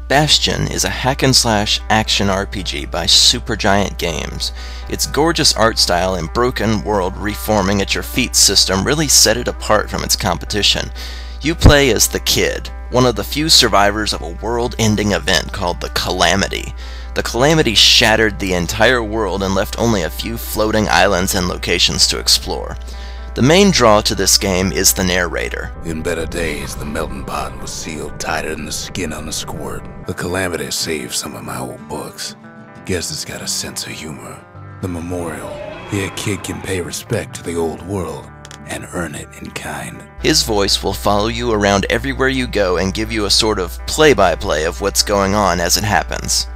Bastion is a hack-and-slash action RPG by Supergiant Games. Its gorgeous art style and broken world reforming at your feet system really set it apart from its competition. You play as the Kid, one of the few survivors of a world-ending event called the Calamity. The Calamity shattered the entire world and left only a few floating islands and locations to explore. The main draw to this game is the narrator. In better days, the melting pot was sealed tighter than the skin on a squirt. The Calamity saved some of my old books. Guess it's got a sense of humor. The memorial. Here a kid can pay respect to the old world and earn it in kind. His voice will follow you around everywhere you go and give you a sort of play-by-play of what's going on as it happens.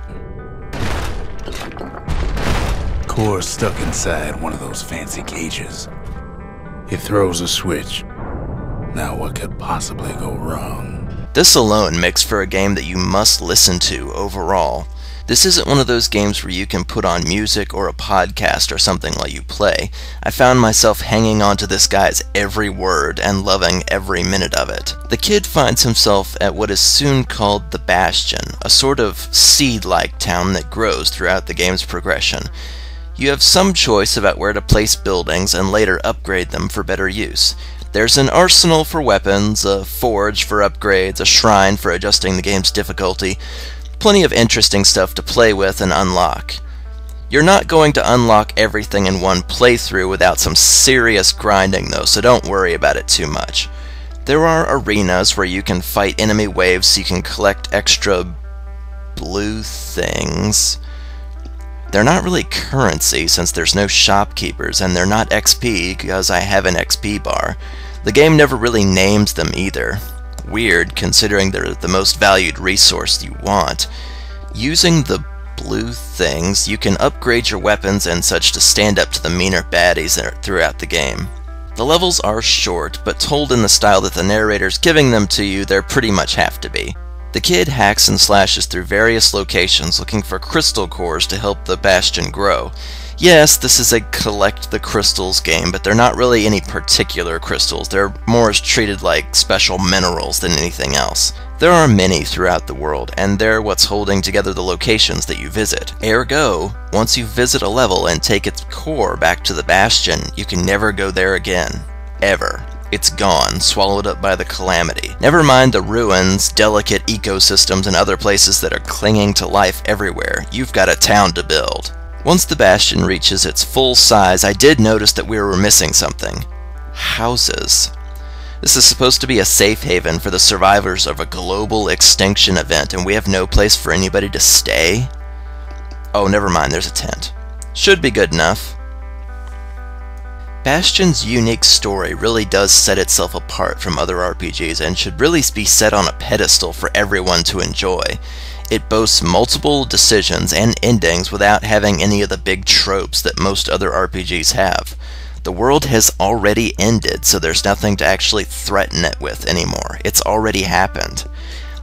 Core's stuck inside one of those fancy cages. He throws a switch. Now what could possibly go wrong? This alone makes for a game that you must listen to overall. This isn't one of those games where you can put on music or a podcast or something while you play. I found myself hanging on to this guy's every word and loving every minute of it. The Kid finds himself at what is soon called the Bastion, a sort of seed-like town that grows throughout the game's progression. You have some choice about where to place buildings and later upgrade them for better use. There's an arsenal for weapons, a forge for upgrades, a shrine for adjusting the game's difficulty, plenty of interesting stuff to play with and unlock. You're not going to unlock everything in one playthrough without some serious grinding though, so don't worry about it too much. There are arenas where you can fight enemy waves so you can collect extra blue things. They're not really currency since there's no shopkeepers, and they're not XP because I have an XP bar. The game never really names them either. Weird, considering they're the most valued resource you want. Using the blue things, you can upgrade your weapons and such to stand up to the meaner baddies that are throughout the game. The levels are short, but told in the style that the narrator's giving them to you, they pretty much have to be. The Kid hacks and slashes through various locations looking for crystal cores to help the Bastion grow. Yes, this is a collect the crystals game, but they're not really any particular crystals. They're more treated like special minerals than anything else. There are many throughout the world, and they're what's holding together the locations that you visit. Ergo, once you visit a level and take its core back to the Bastion, you can never go there again. Ever. It's gone, swallowed up by the Calamity. Never mind the ruins, delicate ecosystems, and other places that are clinging to life everywhere. You've got a town to build. Once the Bastion reaches its full size, I did notice that we were missing something. Houses. This is supposed to be a safe haven for the survivors of a global extinction event, and we have no place for anybody to stay? Oh, never mind, there's a tent. Should be good enough. Bastion's unique story really does set itself apart from other RPGs and should really be set on a pedestal for everyone to enjoy. It boasts multiple decisions and endings without having any of the big tropes that most other RPGs have. The world has already ended, so there's nothing to actually threaten it with anymore. It's already happened.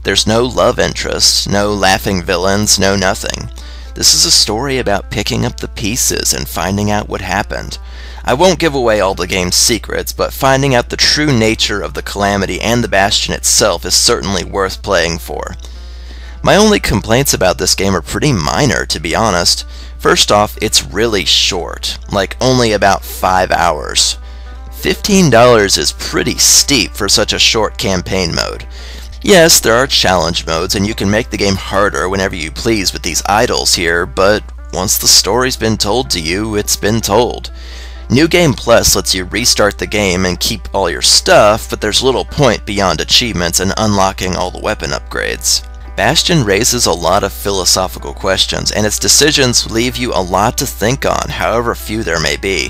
There's no love interest, no laughing villains, no nothing. This is a story about picking up the pieces and finding out what happened. I won't give away all the game's secrets, but finding out the true nature of the Calamity and the Bastion itself is certainly worth playing for. My only complaints about this game are pretty minor, to be honest. First off, it's really short, like only about 5 hours. $15 is pretty steep for such a short campaign mode. Yes, there are challenge modes, and you can make the game harder whenever you please with these idols here, but once the story's been told to you, it's been told. New Game Plus lets you restart the game and keep all your stuff, but there's little point beyond achievements and unlocking all the weapon upgrades. Bastion raises a lot of philosophical questions, and its decisions leave you a lot to think on, however few there may be.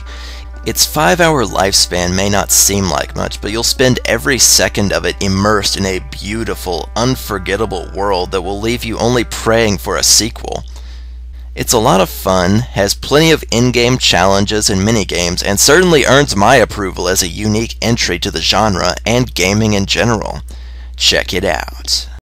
Its 5-hour lifespan may not seem like much, but you'll spend every second of it immersed in a beautiful, unforgettable world that will leave you only praying for a sequel. It's a lot of fun, has plenty of in-game challenges and minigames, and certainly earns my approval as a unique entry to the genre and gaming in general. Check it out.